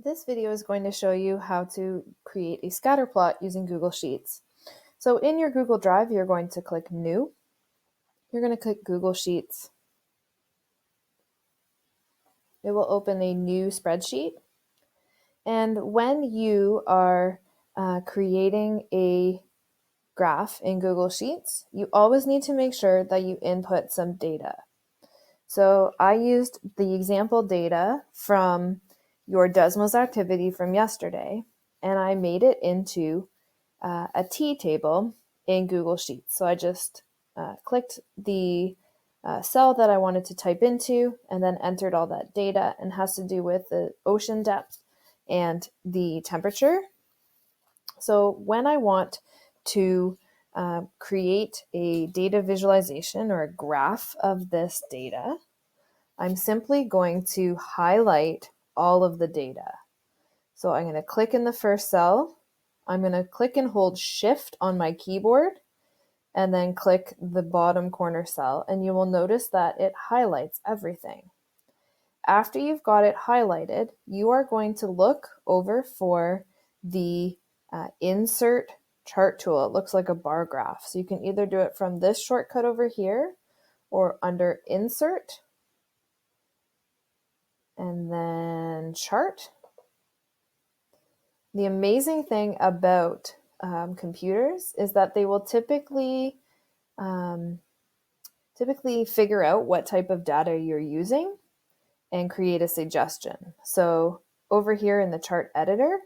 This video is going to show you how to create a scatter plot using Google Sheets. So in your Google Drive, you're going to click New. You're going to click Google Sheets. It will open a new spreadsheet. And when you are creating a graph in Google Sheets, you always need to make sure that you input some data. So I used the example data from your Desmos activity from yesterday, and I made it into a T table in Google Sheets. So I just clicked the cell that I wanted to type into and then entered all that data, and has to do with the ocean depth and the temperature. So when I want to create a data visualization or a graph of this data, I'm simply going to highlight all of the data. So I'm going to click in the first cell. I'm going to click and hold Shift on my keyboard and then click the bottom corner cell, and you will notice that it highlights everything. After you've got it highlighted, you are going to look over for the Insert Chart tool. It looks like a bar graph. So you can either do it from this shortcut over here or under Insert and then Chart. The amazing thing about computers is that they will typically figure out what type of data you're using and create a suggestion. So over here in the chart editor,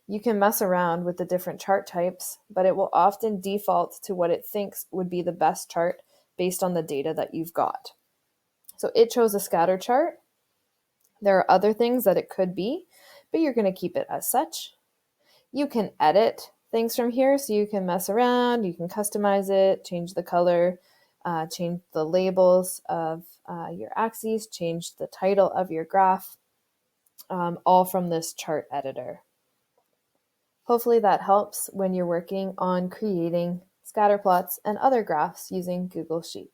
you can mess around with the different chart types, but it will often default to what it thinks would be the best chart based on the data that you've got. So it chose a scatter chart. There are other things that it could be, but you're going to keep it as such. You can edit things from here, so you can mess around, you can customize it, change the color, change the labels of your axes, change the title of your graph, all from this chart editor. Hopefully that helps when you're working on creating scatter plots and other graphs using Google Sheets.